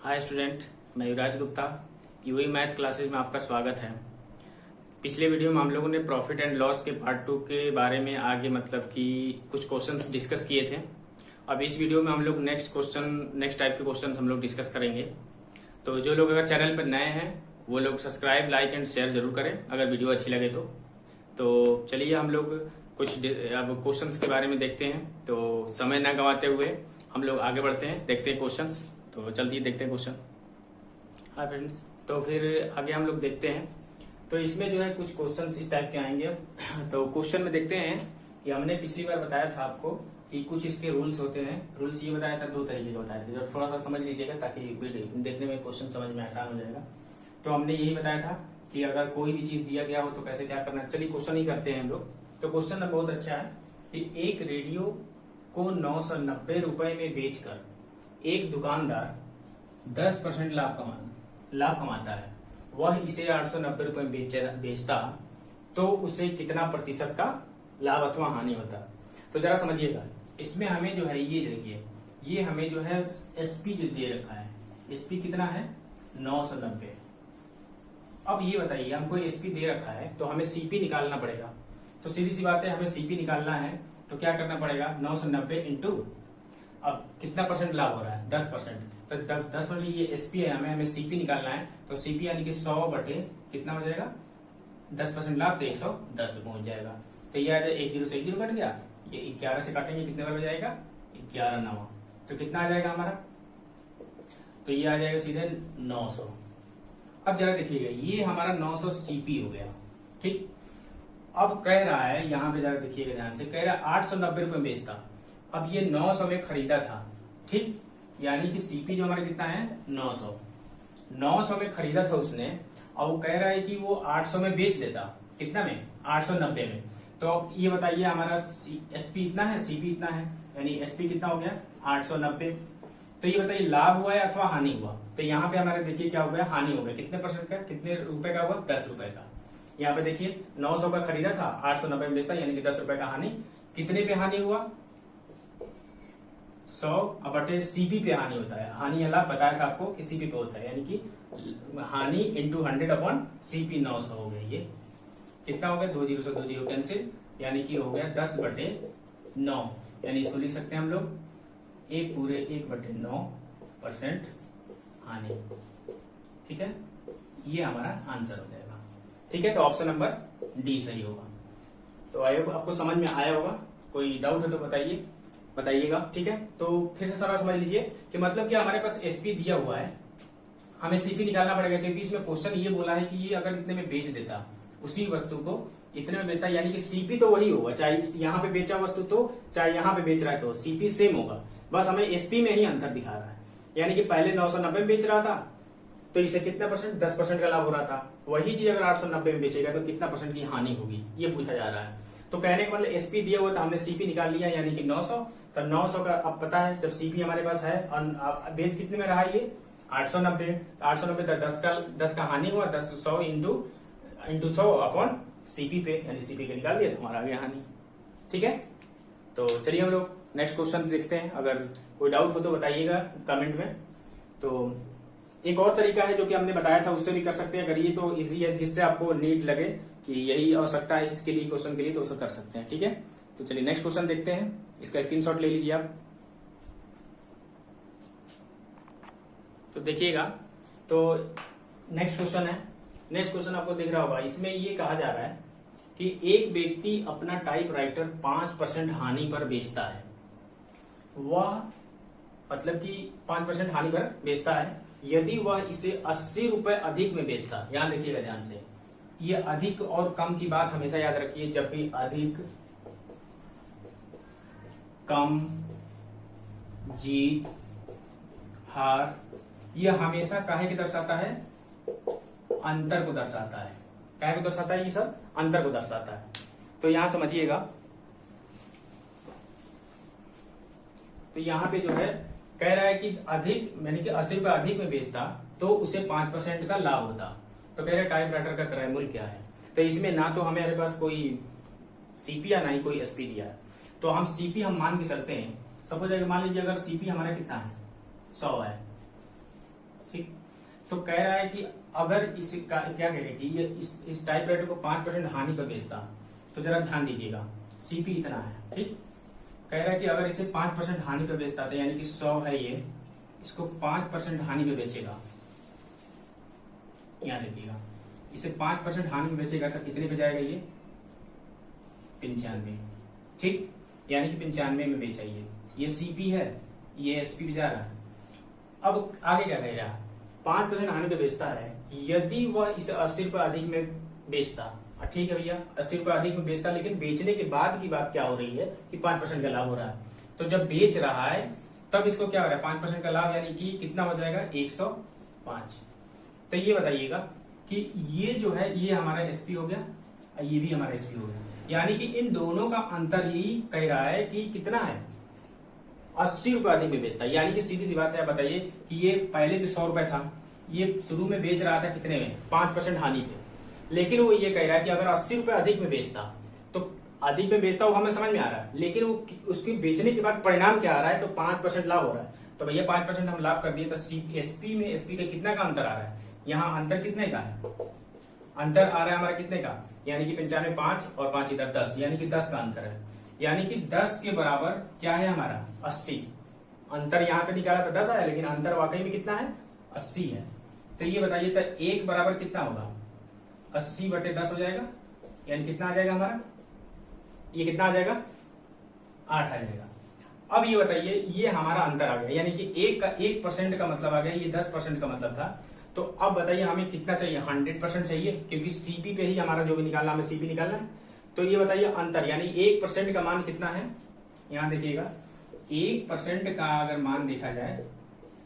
Hi student, मैं युवराज Gupta. Yui math classes में आपका स्वागत है। पिछले वीडियो में हम लोगों ने प्रॉफिट एंड लॉस के पार्ट 2 के बारे में आगे मतलब कि कुछ क्वेश्चंस डिस्कस किए थे। अब इस वीडियो में हम लोग नेक्स्ट टाइप के क्वेश्चन हम लोग डिस्कस करेंगे। तो जो लोग अगर चैनल पर नए हैं वो लोग सब्सक्राइब, लाइक एंड शेयर जरूर करें अगर वीडियो अच्छी लगे तो चलिए हम लोग कुछ अब क्वेश्चंस के बारे में देखते हैं। तो समय ना गंवाते हुए हम लोग आगे बढ़ते हैं, देखते हैं क्वेश्चंस। तो चलिए देखते हैं क्वेश्चन। हाँ फ्रेंड्स, तो फिर आगे हम लोग देखते हैं। तो इसमें जो है कुछ क्वेश्चन इस टाइप के आएंगे। अब तो क्वेश्चन में देखते हैं कि हमने पिछली बार बताया था आपको कि कुछ इसके रूल्स होते हैं। रूल्स ये बताया था, 2 तरीके के बताए थे, जो थोड़ा सा समझ लीजिएगा ताकि देखने में क्वेश्चन समझ में आसान हो जाएगा। तो हमने यही बताया था कि अगर कोई भी चीज दिया गया हो तो कैसे क्या करना है। चलिए क्वेश्चन ही करते हैं हम लोग। तो क्वेश्चन बहुत अच्छा है कि एक रेडियो को 990 रुपए में बेचकर एक दुकानदार 10% लाभ कमाता है, वह इसे 890 रुपए में बेचता तो उसे कितना प्रतिशत का लाभ अथवा हानि होता। तो जरा समझिएगा, इसमें हमें जो है ये देखिए, ये हमें जो है एसपी जो दे रखा है, एसपी कितना है 990। अब ये बताइए, हमको एसपी दे रखा है तो हमें सीपी निकालना पड़ेगा। तो सीधी सी बात है, हमें सीपी निकालना है तो क्या करना पड़ेगा, 990 इंटू अब कितना परसेंट लाभ हो रहा है 10%। तो 10% ये एसपी है, हमें सीपी निकालना है। तो सीपी यानी कि 100 बटे कितना हो जाएगा 10% लाभ, तो 110 पे पहुंच जाएगा। तो ये आ जाए 1 0 से 1 0 कट गया, ये 11 से काटेंगे कितने बार हो जाएगा 11 9। तो कितना आ जाएगा हमारा, तो ये आ जाएगा सीधे 900। अब जरा देखिएगा, ये हमारा 900 सीपी हो गया, ठीक। अब कह रहा है यहाँ पे, जरा देखिएगा ध्यान से, कह रहा है 890 रुपए बेचता। अब ये 900 में खरीदा था, ठीक, यानी कि सीपी जो हमारा कितना है 900 में खरीदा था उसने। और वो कह रहा है कि वो 800 में बेच देता, कितना में 890 में। तो अब ये बताइए हमारा एसपी इतना है, सीपी इतना है, यानी एसपी कितना हो गया 890। तो ये बताइए लाभ हुआ है अथवा हानि हुआ। तो यहाँ पे हमारे देखिए क्या हो गया, हानि हो गया। कितने परसेंट का, कितने रुपए का हुआ 10 रुपए का। यहाँ पे देखिए 900 का खरीदा था, 890 में बेचता, यानी कि 10 रुपए का हानि। कितने पे हानि हुआ 100 बटे सीपी पे हानि होता है। हानि या लाभ बताया था आपको कि सीपी पे होता है, यानी कि हानि इंटू 100 अपॉन सीपी 900 हो गया। ये कितना हो गया, 2 0 से 2 0 कैंसिल, यानी कि हो गया 10 बटे 9। यानी इसको लिख सकते हैं हम लोग 1 पूरे 1 बटे 9% हानि, ठीक है। ये हमारा आंसर हो जाएगा, ठीक है। तो ऑप्शन नंबर डी सही होगा। तो आई होप आपको समझ में आया होगा। कोई डाउट है तो बताइएगा, ठीक है। तो फिर से सारा समझ लीजिए कि मतलब कि हमारे पास एसपी दिया हुआ है, हमें सीपी निकालना पड़ेगा, क्योंकि इसमें क्वेश्चन ये बोला है कि ये अगर इतने में बेच देता, उसी वस्तु को इतने में बेचता, यानी कि सीपी तो वही होगा, चाहे यहाँ पे बेचा वस्तु तो चाहे यहाँ पे बेच रहा है, तो सीपी सेम होगा। बस हमें एसपी में ही अंतर दिखा रहा है। यानी कि पहले 990 में बेच रहा था तो इसे कितना परसेंट 10% का लाभ हो रहा था। वही चीज अगर 890 में बेचेगा तो कितना परसेंट की हानि होगी, ये पूछा जा रहा है। तो कहने का मतलब एसपी दिया हुआ था, हमने सीपी निकाल लिया, यानी कि 900। तो 900 का अब पता है, जब सीपी हमारे पास है और बेच कितने में रहा ये 890। 890 10 का हानि हुआ, 100 इंटू 100 अपॉन सीपी पे, यानी सीपी के निकाल दिया तो हमारा आ गया हानि, ठीक है। तो चलिए हम लोग नेक्स्ट क्वेश्चन देखते हैं। अगर कोई डाउट हो तो बताइएगा कमेंट में। तो एक और तरीका है जो कि हमने बताया था, उससे भी कर सकते हैं। अगर ये तो इजी है, जिससे आपको नीट लगे कि यही आवश्यकता है इसके लिए, क्वेश्चन के लिए, तो उसे कर सकते हैं, ठीक है। तो चलिए नेक्स्ट क्वेश्चन देखते हैं। इसका स्क्रीनशॉट ले लीजिए आप। तो देखिएगा, तो नेक्स्ट क्वेश्चन है। नेक्स्ट क्वेश्चन आपको दिख रहा होगा। इसमें ये कहा जा रहा है कि एक व्यक्ति अपना टाइपराइटर 5% हानि पर बेचता है। वह मतलब कि 5% हानि पर बेचता है। यदि वह इसे 80 रुपए अधिक में बेचता, यहां देखिएगा ध्यान से, ये अधिक और कम की बात हमेशा याद रखिए। जब भी अधिक, कम, जीत, हार, ये हमेशा काहे की दर्शाता है, अंतर को दर्शाता है। काहे को दर्शाता है, ये सब अंतर को दर्शाता है। तो यहां समझिएगा, तो यहां पे जो है कह रहा है कि अधिक, यानी कि 80 रुपए अधिक में बेचता तो उसे 5% का लाभ होता। तो कह रहे टाइपराइटर का क्रय मूल्य क्या है। तो इसमें ना तो हमारे पास कोई सीपी या ना ही कोई एसपी दिया है। तो हम सीपी हम मान के चलते हैं। सपोज मान लीजिए अगर सीपी हमारा कितना है 100 है, तो कह रहा है कि अगर इसे क्या कह रहे हैं कि ये इस टाइपराइटर को 5% हानि पर बेचता, तो जरा ध्यान दीजिएगा, सीपी इतना है, ठीक। कह रहा है कि अगर इसे 5% हानि पर बेचता था, यानी कि 100 है ये, इसको 5% हानि पे बेचेगा, यहां देखिएगा, इसे 5% हानि पे बेचेगा तो कितने पे जाएगा ये? 95, ठीक, यानी कि 95 में बेचा ये सीपी है, ये एसपी पे जा रहा है। अब आगे क्या कह रहा है? 5% हानि पे बेचता है, यदि वह इसे 80 रुपए अधिक में बेचता, ठीक है भैया, 80 रुपए अधिक में बेचता, लेकिन बेचने के बाद की बात क्या हो रही है कि 5% का लाभ हो रहा है। तो जब बेच रहा है तब इसको क्या हो रहा है? 5% का लाभ, यानी कि कितना हो जाएगा? 105। तो ये बताइएगा कि ये जो है ये हमारा एसपी हो गया, ये भी हमारा एसपी हो गया, यानी कि इन दोनों का अंतर ही कह रहा है कि कितना है? 80 रुपए अधिक में बेचता है। यानी कि सीधी सी बात है, बताइए कि ये पहले तो 100 रुपए था, ये शुरू में बेच रहा था कितने में? 5% हानि पे, लेकिन वो ये कह रहा है कि अगर 80 रुपए अधिक में बेचता, तो अधिक में बेचता वो हमें समझ में आ रहा है, लेकिन वो उसके बेचने के बाद परिणाम क्या आ रहा है? तो 5% लाभ हो रहा है। तो भैया 5% हम लाभ कर दिए, तो एसपी में एसपी का कितना का अंतर आ रहा है? यहाँ अंतर कितने का है? अंतर आ रहा है हमारा कितने का? यानी कि 95, 5 और 5 इधर 10, यानी कि 10 का अंतर है। यानी कि 10 के बराबर क्या है हमारा? 80। अंतर यहाँ पे निकाला तो 10 आया, लेकिन अंतर वाकई में कितना है? 80 है। तो ये बताइए, तो 1 बराबर कितना होगा? 80/10 हो जाएगा, यानी कितना आ जाएगा हमारा? ये कितना आ जाएगा? 8 आ जाएगा। अब ये बताइए, ये हमारा अंतर आ गया, यानी कि 1% का मतलब आ गया, ये 10% का मतलब था। तो अब बताइए हमें कितना चाहिए? 100% चाहिए, क्योंकि सीपी पे ही हमारा जो भी निकालना, हमें सीपी निकालना है। तो ये बताइए अंतर, यानी 1% का मान कितना है? यहां देखिएगा, 1% का अगर मान देखा जाए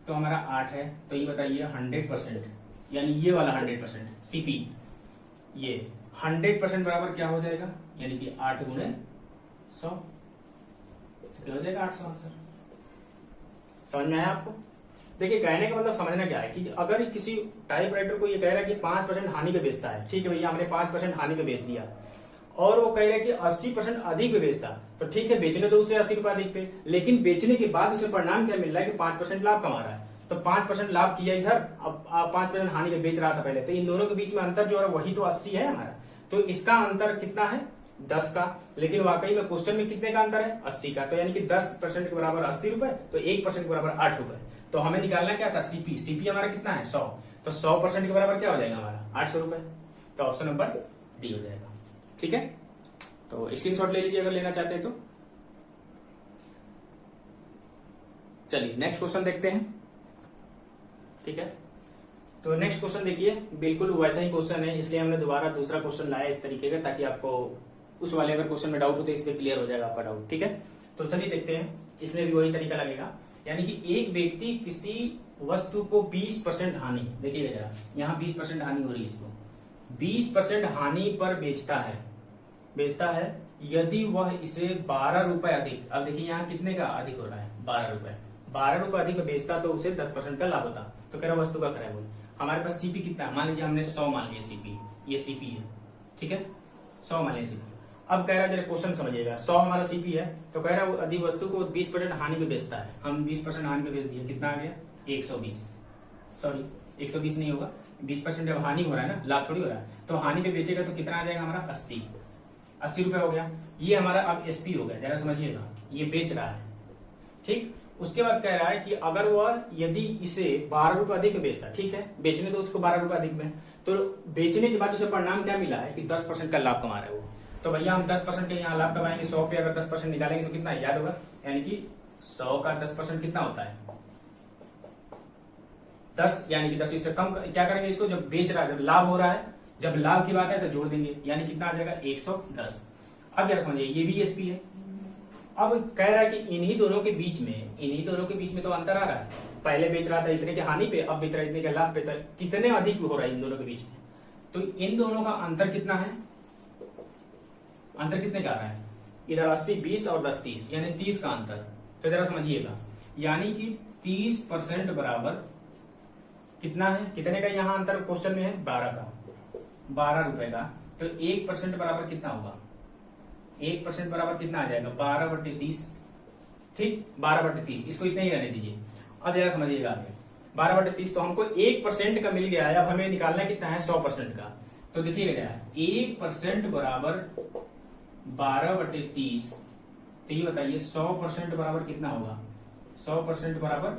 तो हमारा 8 है। तो ये बताइए 100%, यानी ये वाला 100% सीपी, ये 100% बराबर क्या हो जाएगा? यानी कि 8 गुणे 100, क्या हो जाएगा? 800 आंसर। समझ में आया आपको? देखिए, कहने का मतलब समझना क्या है कि अगर किसी टाइपराइटर को ये कह रहा है कि 5% हानि पे बेचता है, ठीक है भैया, हमने 5% हानि पे बेच दिया, और वो कह रहा है कि 80% अधिक पे बेचता, तो ठीक है, बेचने तो उसे 80 रुपए अधिक पे, लेकिन बेचने के बाद उसे परिणाम क्या मिल रहा है कि 5% लाभ कमा रहा है। तो 5% लाभ किया इधर, अब 5% हानि पे बेच रहा था पहले, तो इन दोनों के बीच में अंतर जो है वही तो 80 है हमारा। तो इसका अंतर कितना है? 10 का, लेकिन वाकई में क्वेश्चन में कितने का अंतर है? 80 का। तो यानी कि 10% के बराबर 80 रुपए, तो 1% के बराबर 8 रुपए। तो हमें निकालना क्या था? सीपी। सीपी हमारा कितना है? 100। तो 100% के बराबर क्या हो जाएगा हमारा? 800 रुपए। तो ऑप्शन नंबर डी हो जाएगा। ठीक है, तो स्क्रीनशॉट ले लीजिए अगर लेना चाहते हैं तो। चलिए नेक्स्ट क्वेश्चन देखते हैं। ठीक है, तो नेक्स्ट क्वेश्चन देखिए, बिल्कुल वैसा ही क्वेश्चन है, इसलिए हमने दोबारा दूसरा क्वेश्चन लाया इस तरीके का, ताकि आपको उस वाले अगर क्वेश्चन में डाउट हो तो इसमें क्लियर हो जाएगा आपका डाउट। ठीक है, तो चलिए देखते हैं, इसमें भी वही तरीका लगेगा। यानी कि एक व्यक्ति किसी वस्तु को 20% हानि, देखिएगा जरा, यहाँ 20% हानि हो रही है, इसको 20% हानि पर बेचता है, यदि वह इसे 12 रुपए अधिक, अब देखिए यहाँ कितने का अधिक हो रहा है? 12 रुपए अधिक में बेचता, तो उसे 10% का लाभ होता। तो कह रहा वस्तु का क्रय मूल्य, हमारे पास सीपी कितना है? मान लीजिए हमने 100 मान लिया सीपी, ये सीपी है, ठीक है, 100 मान लिया सीपी। अब कह रहा है, जरा क्वेश्चन समझिएगा, 100 हमारा सीपी है, तो कह रहा है अधिक वस्तु को 20% हानि पे बेचता है। हम 20% हानि पे बेच दिया, कितना आ गया? 120, सॉरी 120 नहीं होगा, 20% जब हानि हो रहा है ना, लाभ थोड़ी हो रहा है, तो हानि पे बेचेगा तो कितना आ जाएगा हमारा? 80 रुपए हो गया। ये हमारा अब एसपी हो गया, जरा समझिएगा, ये बेच रहा है, ठीक। उसके बाद कह रहा है कि अगर वह यदि इसे 12 रुपए अधिक में बेचता, ठीक है, बेचने तो उसको 12 रुपए अधिक में, तो बेचने के बाद उसे परिणाम क्या मिला है कि 10% का लाभ कमा रहा है वो। तो भैया हम 10% के यहाँ लाभ कमाएंगे, 100 पे अगर 10% निकालेंगे तो कितना याद होगा? यानी कि 100 का 10% कितना होता है? 10, यानी कि 10 इससे कम क्या करेंगे इसको? जब बेच रहा है, जब लाभ हो रहा है, जब लाभ की बात है तो जोड़ देंगे, यानी कितना आ जाएगा? 110। अब क्या समझिए, ये भी एसपी है। अब कह रहा है कि इन्हीं दोनों के बीच में तो अंतर आ रहा है, पहले बेच रहा था इतने के हानि पे, अब बेच रहा है इतने के लाभ पे, तो कितने अधिक हो रहा है इन दोनों के बीच में? तो इन दोनों का अंतर कितना है? अंतर कितने का आ रहा है? इधर 80, 20 और 10, 30, यानी 30 का अंतर। तो जरा समझिएगा, यानी कि 30% बराबर कितना है? कितने का यहाँ अंतर क्वेश्चन में है? 12 का, 12 रुपए का। तो 1% बराबर कितना होगा? 1% बराबर कितना आ जाएगा? 12/30, ठीक, 12/30, इसको इतना ही रहने दीजिए। अब जरा समझिएगा आगे, 12/30 तो हमको 1% का मिल गया है। अब हमें निकालना कितना है 100% का। तो देखिएगा जरा 1% बराबर 12/30, तो ये बताइए 100% बराबर कितना होगा। 100% बराबर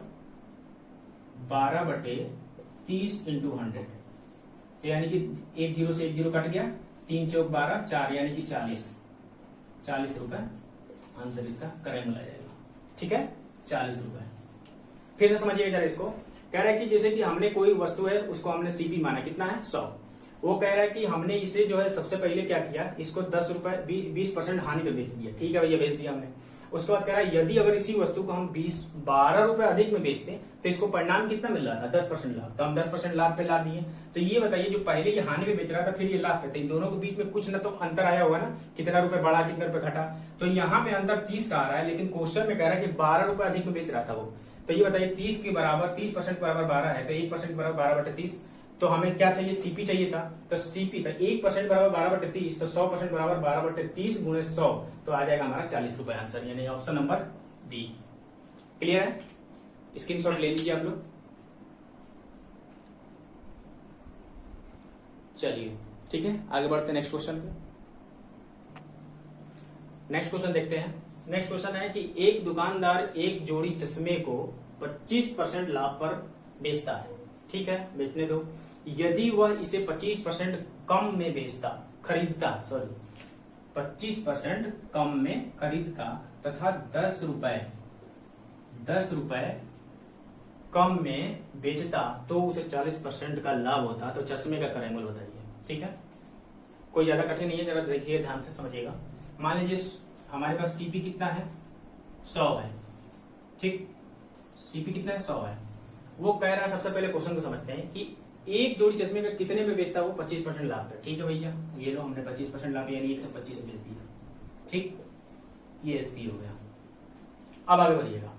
12/30 इंटू 100, तो यानी कि 1 0 से 1 0 कट गया, 3 चौक 12, 4 यानी कि 40 रुपए आंसर इसका करेक्ट मिला जाएगा। ठीक है, 40 रुपए। फिर से समझिएगा जरा इसको। कह रहा है कि जैसे कि हमने कोई वस्तु है उसको हमने सीपी माना, कितना है 100। वो कह रहा है कि हमने इसे जो है सबसे पहले क्या किया, इसको 10 रुपए 20% हानि पे बेच दिया। ठीक है भैया, बेच दिया हमने। उसके बाद कह रहा है यदि अगर इसी वस्तु को हम 12 रुपए अधिक में बेचते तो इसको परिणाम कितना मिल रहा था 10% लाभ, तो हम 10% लाभ पे ला दिए। तो ये बताइए जो पहले ये हानि में बेच रहा था फिर ये लाभ पे था, इन दोनों के बीच में कुछ ना तो अंतर आया होगा ना, कितना रुपए बढ़ा कितना रुपए घटा। तो यहाँ पे अंतर 30 का आ रहा है, लेकिन क्वेश्चन में कह रहा है कि 12 रुपए अधिक में बेच रहा था वो। तो ये बताइए 30 के बराबर 30% बराबर 12 है, तो 1% बराबर 12/30। तो हमें क्या चाहिए, सीपी चाहिए था। तो सीपी था 1% बराबर 12/30, तो 100% बराबर 12/30 गुणे 100, तो आ जाएगा हमारा 40 रुपए आंसर, यानी ऑप्शन नंबर बी। क्लियर है, स्क्रीनशॉट ले लीजिए आप लोग। चलिए ठीक है, आगे बढ़ते हैं नेक्स्ट क्वेश्चन पे। नेक्स्ट क्वेश्चन देखते हैं। नेक्स्ट क्वेश्चन है कि एक दुकानदार एक जोड़ी चश्मे को 25% लाभ पर बेचता है। ठीक है, बेचने दो। यदि वह इसे 25% कम में बेचता, खरीदता, सॉरी 25% कम में खरीदता तथा 10 रुपए कम में बेचता तो उसे 40% का लाभ होता। तो चश्मे का करेंगल बताइए। ठीक है, कोई ज्यादा कठिन नहीं है, जरा देखिए ध्यान से समझिएगा। मान लीजिए हमारे पास सीपी कितना है 100 है। ठीक, सीपी कितना है 100 है। वो कह रहा है, सबसे पहले क्वेश्चन को समझते हैं कि एक जोड़ी चश्मे का कितने में बेचता है वो 25% लाभ पे। ठीक है भैया, ये लो हमने 25% लाभ यानी 125 बेच दिया। ठीक, ये एसपी हो गया। अब आगे बढ़िएगा।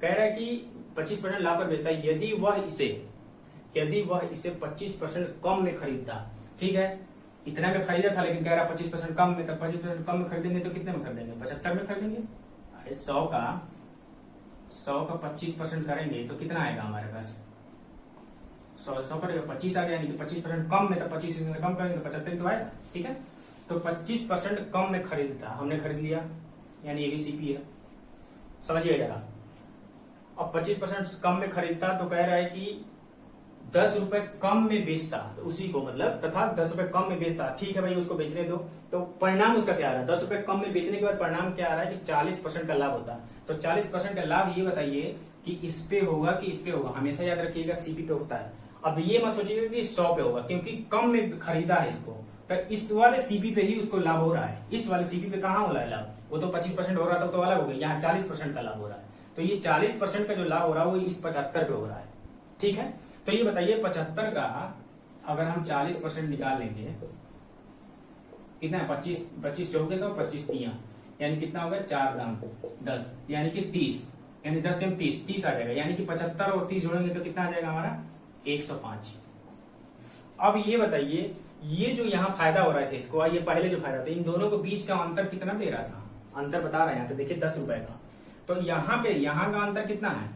कह रहा है कि 25% लाभ पर बेचता है यदि वह इसे 25% कम में खरीदता। ठीक है, इतना में खरीदा था लेकिन कह रहा 25% कम में, तो 25% कम में खरीदेंगे तो कितने में खरीदेंगे 75 में खरीदेंगे। अरे 100 का 25% करेंगे तो कितना आएगा हमारे पास 100 करेगा 25 आ गया, यानी कि 25% कम में, तो 25 से कम करेंगे तो 75 तो आएगा। ठीक है, तो 25% कम में खरीदता, हमने खरीद लिया, यानी ये भी सीपी है। समझिए जरा। अब 25% कम में खरीदता तो कह रहा है कि 10 रुपए कम में बेचता, तो उसी को मतलब तथा 10 रुपए कम में बेचता। ठीक है भाई, उसको बेचने दो। तो परिणाम उसका क्या आ रहा है, 10 रुपए कम में बेचने के बाद परिणाम क्या आ रहा है कि 40% का लाभ होता। तो 40% का लाभ ये बताइए कि इस पे होगा कि इस पे होगा। हमेशा याद रखिएगा सीपी पे होता है। अब ये मत सोचिएगा कि 100 पे होगा, क्योंकि कम में खरीदा है इसको, तो इस वाले सीपी पे ही उसको लाभ हो रहा है। इस वाले सीपी पे कहाँ हो रहा है लाभ, वो तो 25% हो रहा था तो अलग हो गया, यहाँ 40% का लाभ हो रहा है। तो ये 40% का जो लाभ हो रहा है वो इस 75 पे हो रहा है। ठीक है, तो ये बताइए 75 का अगर हम 40% निकाल लेंगे कितना है, 25 चौके 100, 25 तिया, यानी कितना होगा 4 दाम 10, यानी कि 30, यानी 10 में 30 आ जाएगा, यानी कि 75 और 30 जोड़ेंगे तो कितना आ जाएगा हमारा 105। अब ये बताइए ये जो यहाँ फायदा हो रहा था इसको, ये पहले जो फायदा था, इन दोनों के बीच का अंतर कितना दे रहा था, अंतर बता रहा है यहाँ पे देखिए 10 रुपए का। तो यहाँ का अंतर कितना है,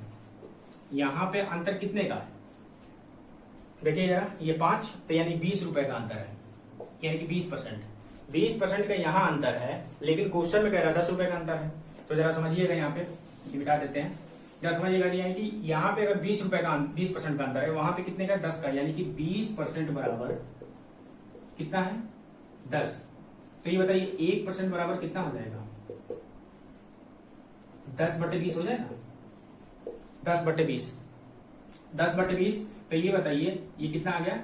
यहाँ पे अंतर कितने का है देखिए जरा, ये 5, तो यानी 20 रुपए का अंतर है, यानी कि 20% का यहाँ अंतर है, लेकिन क्वेश्चन में कह रहा है 10 रुपए का अंतर है। तो जरा समझिएगा, यहाँ पे ये मिटा देते हैं, जरा समझिएगा कि यहाँ पे अगर 20% का अंतर है, वहां पे कितने का 10 का, यानी कि 20% बराबर कितना है 10। तो ये बताइए 1% बराबर कितना हो जाएगा 10/20 हो जाएगा, 10/20। तो ये बताइए ये कितना आ गया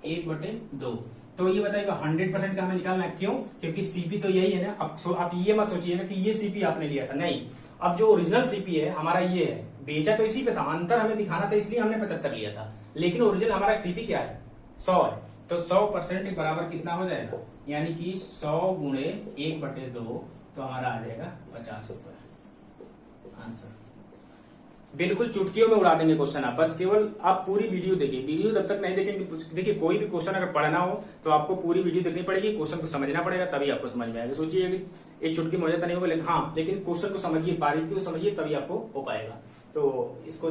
1/2। तो ये बताइएगा 100% का हमें निकालना है, क्यों, क्योंकि सीपी तो यही है ना। अब आप ये मत सोचिएगा कि ये सीपी आपने लिया था, नहीं। अब जो ओरिजिनल सीपी है हमारा ये है, बेचा तो इसी पे था, अंतर हमें दिखाना था इसलिए हमने 75 लिया था, लेकिन ओरिजिनल हमारा सीपी क्या है 100 है। तो 100% बराबर कितना हो जाएगा, यानी कि 100 गुणे 1/2, तो हमारा आ जाएगा 50 रुपए आंसर। बिल्कुल चुटकियों में उड़ा देंगे क्वेश्चन आप, बस केवल आप पूरी वीडियो देखिए। वीडियो जब तक नहीं देखेंगे, देखिए कोई भी क्वेश्चन अगर पढ़ना हो तो आपको पूरी वीडियो देखनी पड़ेगी, क्वेश्चन को समझना पड़ेगा, तभी आपको समझ में आएगा। सोचिए कि एक चुटकी में हो जाता नहीं होगा, लेकिन हाँ, लेकिन क्वेश्चन को समझिए, बारीकी को समझिए, तभी आपको हो पाएगा। तो इसको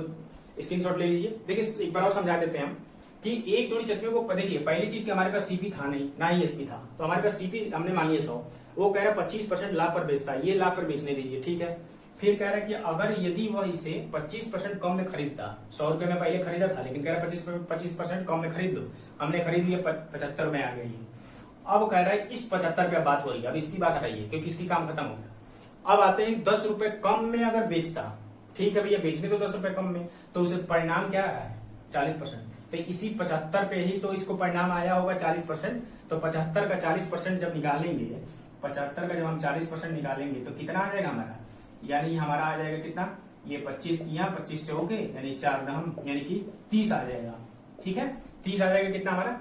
स्क्रीनशॉट ले लीजिए। देखिए एक बार और समझा देते हैं हम कि एक जोड़ी चश्मे को देखिए, पहली चीज कि हमारे पास सीपी था नहीं, ना ही एसपी था, तो हमारे पास सीपी हमने मानिए 100, वो कह रहा है 25% लाभ पर बेचता है, ये लाभ पर बेचने दीजिए, ठीक है। फिर कह रहा है कि अगर यदि वह इसे 25% कम में खरीदता, 100 रुपए में पहले खरीदा था, लेकिन कह रहा है 25% कम में खरीद लो, हमने खरीद लिया 75 में आ गई। अब कह रहा है इस 75 पे बात हो रही है, अब इसकी बात हटाइए क्योंकि इसकी काम खत्म हो गया। अब आते हैं 10 रुपए कम में अगर बेचता, ठीक है भैया, बेचने तो 10 रुपए कम में, तो उसे परिणाम क्या आ रहा है 40%। तो इसी 75 पे ही तो इसको परिणाम आया होगा 40%। तो 75 का 40% जब निकालेंगे, 75 का जब हम 40% निकालेंगे तो कितना आ जाएगा हमारा, यानी हमारा आ जाएगा कितना, ये 25 यहाँ 25 चौके यानी 4 दहम यानी कि 30 आ जाएगा, ठीक है। 30 आ जाएगा कितना हमारा,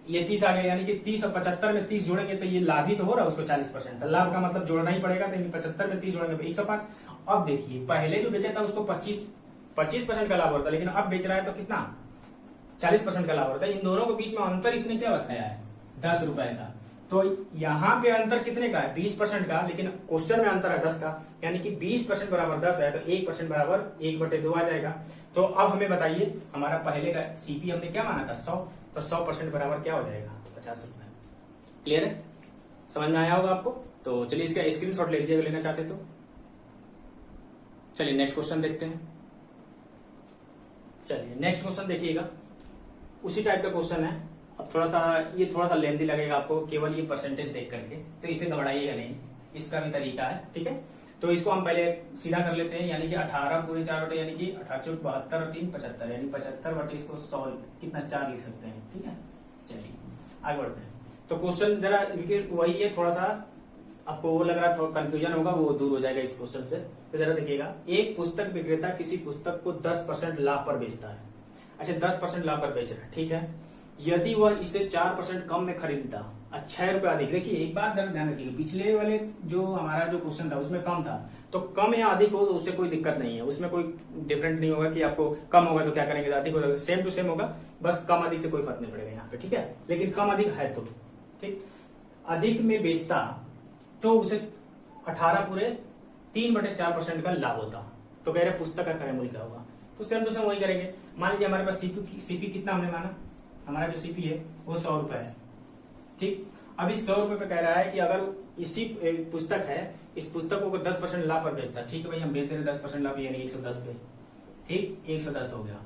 ये 30 आ गया, यानी कि 30 और 75 में 30 जोड़ेंगे तो ये लाभ ही तो हो रहा है उसको 40%, तो लाभ का मतलब जोड़ना ही पड़ेगा, तो 75 में 30 जोड़ेंगे तो 105। अब देखिए पहले जो बेचा था उसको 25% का लाभ होता है, लेकिन अब बेच रहा है तो कितना 40% का लाभ होता है। इन दोनों के बीच में अंतर इसने क्या बताया है 10 रुपए का। तो यहाँ पे अंतर कितने का है 20% का, लेकिन क्वेश्चन में अंतर है 10 का, यानी कि 20% बराबर 10 है तो 1% बराबर 1/2 आ जाएगा। तो अब हमें बताइए हमारा पहले का सीपी हमने क्या माना था 100, तो 100% बराबर क्या हो जाएगा 50 रुपए। क्लियर है, समझ में आया होगा आपको। तो चलिए इसका स्क्रीनशॉट ले लीजिए अगर लेना चाहते तो। चलिए नेक्स्ट क्वेश्चन देखते हैं। चलिए नेक्स्ट क्वेश्चन देखिएगा, उसी टाइप का क्वेश्चन है। अब थोड़ा सा लेंथी लगेगा आपको केवल ये परसेंटेज देख करके, तो इसे घबराइएगा नहीं, इसका भी तरीका है, ठीक है। तो इसको हम पहले सीधा कर लेते हैं, यानी कि 18 पूरे 4 बटे यानी कि 18 चौक 72 और 3 75, यानी 75 बटे इसको 100 कितना 4 लिख सकते हैं, ठीक है। चलिए आगे बढ़ते हैं। तो क्वेश्चन जरा वही है, थोड़ा सा आपको वो लग रहा है थोड़ा कंफ्यूजन होगा, वो दूर हो जाएगा इस क्वेश्चन से। तो जरा देखिएगा, एक पुस्तक विक्रेता किसी पुस्तक को 10% लाभ पर बेचता है। अच्छा 10% लाभ पर बेच रहा है, ठीक है। यदि वह इसे 4% कम में खरीदता, 6 रुपए अधिक, देखिए एक बात ध्यान रखिएगा, पिछले वाले जो हमारा जो क्वेश्चन था उसमें कम था, तो कम या अधिक हो तो उससे कोई दिक्कत नहीं है, उसमें कोई डिफरेंट नहीं होगा कि आपको कम होगा तो क्या करेंगे, अधिक होगा सेम टू सेम होगा, बस कम अधिक से कोई फर्क नहीं पड़ेगा यहाँ पे, ठीक है। लेकिन कम अधिक है तो ठीक, अधिक में बेचता तो उसे 18 पूरे 3/4% का लाभ होता। तो कह रहे पुस्तक का क्रय मूल्य क्या होगा, तो सेम टू सेम वही करेंगे। मान लीजिए हमारे पास सीपी कितना हमने माना, हमारा जो सीपी है वो 100 रुपए है, ठीक। अब इस 100 रुपए पे कह रहा है कि अगर इसी पुस्तक है, इस पुस्तक को 10% लाभ पर बेचता, ठीक है भाई, हम बेच रहे 10% लाभ यानी 110 पे, ठीक 110 हो गया।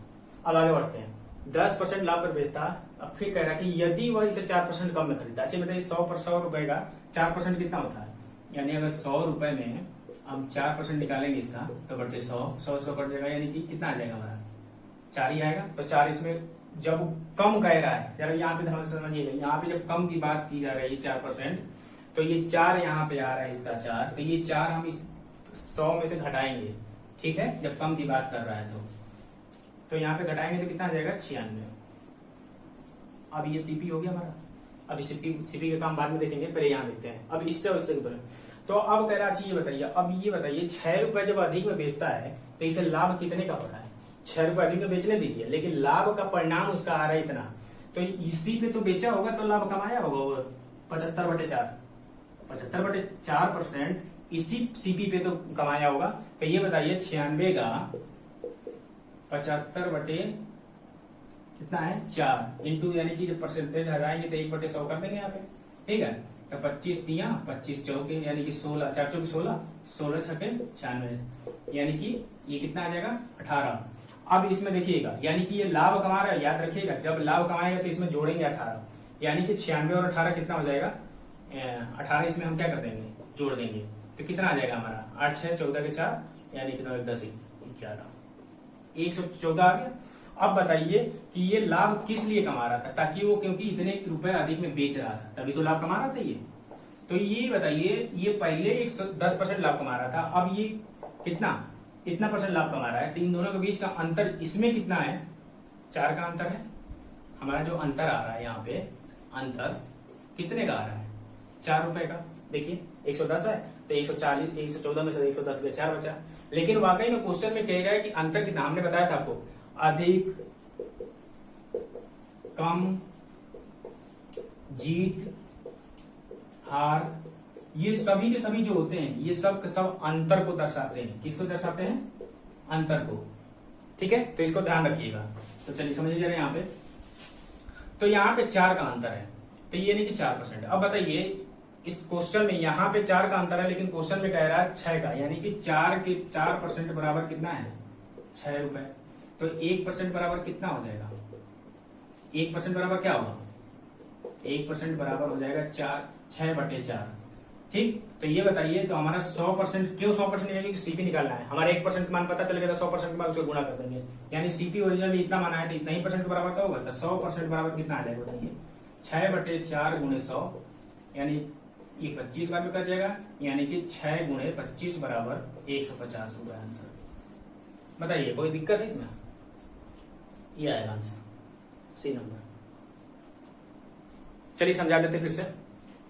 अब आगे बढ़ते हैं, 10% लाभ पर बेचता। अब फिर कह रहा है कि यदि वह इसे 4% कम में खरीदता, अच्छा बताइए 100 पर 100 रुपए का 4% कितना होता है, यानी अगर 100 रुपए में हम 4% निकालेंगे इसका तो बटे 100 कट जाएगा, यानी कि कितना आ जाएगा हमारा 4 ही आएगा। तो 4 इसमें जब कम कह रहा है, जरा यहाँ पे ध्यान से समझिएगा, यहाँ पे जब कम की बात की जा रही है 4%, तो ये 4 यहाँ पे आ रहा है इसका 4, तो ये 4 हम इस 100 में से घटाएंगे, ठीक है, जब कम की बात कर रहा है तो यहाँ पे घटाएंगे तो कितना आ जाएगा 96। अब ये सीपी हो गया हमारा, अब सीपी का काम बाद में देखेंगे, पहले यहाँ देखते हैं। अब इससे उससे तो अब कह रहा है ये बताइए, अब ये बताइए 6 रुपए जब अधिक में बेचता है तो इसे लाभ कितने का हो रहा है, 6 रुपए अधिक में बेचने दीजिए, लेकिन लाभ का परिणाम उसका आ रहा है इतना, तो इसी पे तो बेचा होगा तो लाभ कमाया होगा 75/4, 75/4% इसी सीपी पे तो कमाया होगा। तो ये बताइए 96 का 75 बटे कितना है 4 इंटू, यानी कि जब परसेंटेज हटाएंगे तो 1/100 कर देंगे यहाँ पे, ठीक है। तो 25 तिया 25 चौके यानी कि 16, 4 चौके 16, 16 छके 96, यानी कि ये कितना आ जाएगा 18। अब इसमें देखिएगा, यानी कि ये लाभ कमा रहा है, याद रखिएगा जब लाभ कमाएगा तो इसमें जोड़ेंगे 18, यानी कि 96 और 18 कितना हो जाएगा 18, इसमें हम क्या कर देंगे जोड़ देंगे, तो कितना आ जाएगा हमारा 8 6 14 के 4, यानी कि 9 10 11, 114 आ गया। अब बताइए कि ये लाभ किस लिए कमा रहा था, ताकि वो क्योंकि इतने रुपए अधिक में बेच रहा था तभी तो लाभ कमा रहा था ये। तो ये बताइए ये पहले 10% लाभ कमा रहा था, अब ये इतना परसेंट लाभ कमा रहा है, तो इन दोनों के बीच का अंतर इसमें कितना है 4 का अंतर है। हमारा जो अंतर आ रहा है यहाँ पे अंतर कितने का आ रहा है 4 रुपए का। देखिए 110 है तो 140 114 में से 110 के 4 बचा, लेकिन वाकई में क्वेश्चन में कह रहा है कि अंतर कितना, हमने बताया था आपको अधिक कम जीत हार, ये सभी के सभी जो होते हैं ये सब अंतर को दर्शाते हैं। किसको दर्शाते हैं अंतर को, ठीक है, तो इसको ध्यान रखिएगा। तो चलिए समझिए जरा यहाँ पे, तो यहाँ पे 4 का अंतर है, तो ये नहीं कि 4%। अब बताइए इस क्वेश्चन में यहाँ पे 4 का अंतर है, लेकिन क्वेश्चन में कह रहा है 6 का, यानी कि 4% बराबर कितना है, 6 रुपए। तो 1% बराबर कितना हो जाएगा, 1% बराबर क्या होगा, 1% बराबर हो जाएगा 6/4। ठीक, तो ये बताइए तो हमारा 100% क्यों 100% नहीं है, क्योंकि सीपी निकालना है। हमारा 1% मान पता चलेगा तो 100% के बाद उसे गुणा कर देंगे, यानी सीपी ओरिजिनल में इतना माना है तो इतना ही % बराबर तो होगा। तो 100% बराबर कितना आ जाएगा बताइए, 6/4 × 100, यानी ये 25 बार में कट जाएगा, यानी कि 6 × 25 बराबर 150 होगा आंसर। बताइए कोई दिक्कत है इसमें, ये आएगा आंसर, सी नंबर। चलिए समझा देते फिर से।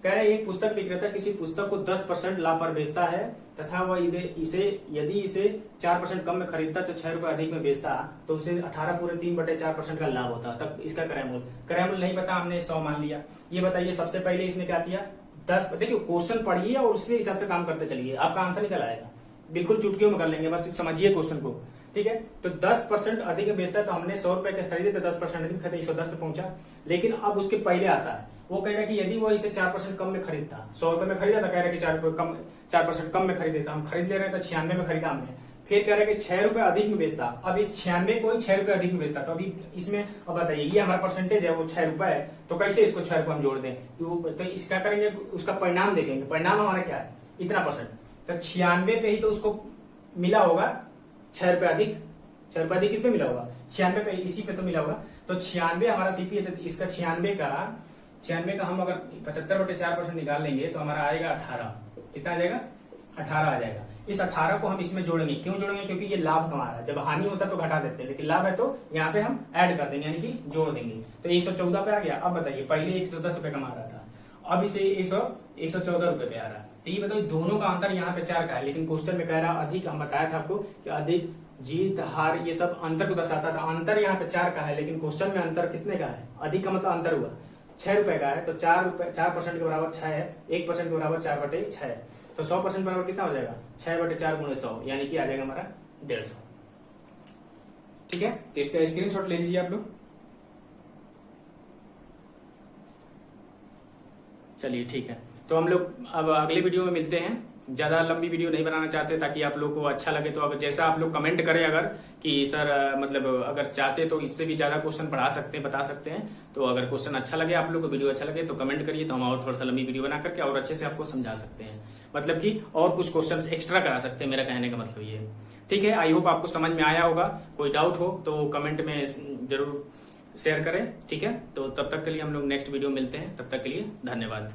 कह रहे हैं एक पुस्तक विक्रेता किसी पुस्तक को 10% लाभ पर बेचता है तथा वह यदि इसे 4% कम में खरीदता तो 6 रुपए अधिक में बेचता तो उसे 18 पूरे 3/4% का लाभ होता। तब इसका क्रय मूल्य नहीं पता, हमने 100 मान लिया। ये बताइए सबसे पहले इसने क्या किया, 10, देखिए क्वेश्चन पढ़िए और उसके हिसाब से काम करते चलिए, आपका आंसर निकल आएगा। बिल्कुल चुटकियों में कर लेंगे, बस समझिए क्वेश्चन को, ठीक है। तो 10% अधिक में बेचता है, तो हमने 100 रुपए के खरीदे तो 10% अधिक खरीदे, 110 पे पहुंचा। लेकिन अब उसके पहले आता है, वो कह रहा है कि यदि वो इसे 4% कम में खरीदता, 100 रुपए में खरीदा था, कह रहा है कि 4% कम में खरीदे, हम खरीद ले रहे हैं तो 96 में खरीदा हमने। फिर कह रहा है कि 6 रुपए अधिक में बेचता, अब इस 96 को ही 6 रुपए अधिक में बेचता, तो अभी इसमें अब बताइए ये हमारा परसेंटेज है, वो 6 रुपए है, तो कैसे इसको 6 रुपए हम जोड़ दें, तो इसका करेंगे, उसका परिणाम देखेंगे, परिणाम हमारा क्या है, इतना %। तो 96 पे ही तो उसको मिला होगा 6 रुपए अधिक, 6 रुपए अधिक किस पे मिला होगा, 96 पे, इसी पे तो मिला होगा। तो 96 हमारा सीपी है, तो इसका 96 का हम अगर 75/4% निकाल लेंगे तो हमारा आएगा 18। कितना आ जाएगा, 18 आ जाएगा। इस 18 को हम इसमें जोड़ेंगे, क्यों जोड़ेंगे, क्योंकि ये लाभ कमा रहा है। जब हानि होता है तो घटा देते हैं, लेकिन लाभ है तो यहाँ पे हम ऐड कर देंगे, यानी कि जोड़ देंगे। तो 114 पे आ गया। अब बताइए पहले 110 रुपए कमा रहा था, अब इसे 114 रुपए पे आ रहा है। तो ये बताइए दोनों का अंतर यहाँ पे 4 का है, लेकिन क्वेश्चन में कह रहा अधिक, हम बताया था आपको कि अधिक, जीत, हार, ये सब अंतर को दर्शाता था। अंतर यहाँ पे 4 का है, लेकिन क्वेश्चन में अंतर कितने का है, अधिक का मतलब अंतर हुआ 6 रुपए का है, तो 4% के बराबर 6 है, 1% के बराबर 4/6 है। तो 100% बराबर कितना हो जाएगा, 6/4 × 100, यानी कि आ जाएगा हमारा 150। ठीक है, तो इसका स्क्रीनशॉट ले लीजिए आप लोग। चलिए ठीक है, तो हम लोग अब अगले वीडियो में मिलते हैं। ज्यादा लंबी वीडियो नहीं बनाना चाहते, ताकि आप लोग को अच्छा लगे। तो अगर जैसा आप लोग कमेंट करें, अगर कि सर मतलब अगर चाहते तो इससे भी ज्यादा क्वेश्चन पढ़ा सकते हैं, बता सकते हैं। तो अगर क्वेश्चन अच्छा लगे, आप लोग को वीडियो अच्छा लगे तो कमेंट करिए, तो हम और थोड़ा सा लंबी वीडियो बना करके और अच्छे से आपको समझा सकते हैं, मतलब कि और कुछ क्वेश्चन एक्स्ट्रा करा सकते हैं। मेरा कहने का मतलब ये, ठीक है। आई होप आपको समझ में आया होगा। कोई डाउट हो तो कमेंट में जरूर शेयर करें, ठीक है। तो तब तक के लिए हम लोग नेक्स्ट वीडियो मिलते हैं, तब तक के लिए धन्यवाद।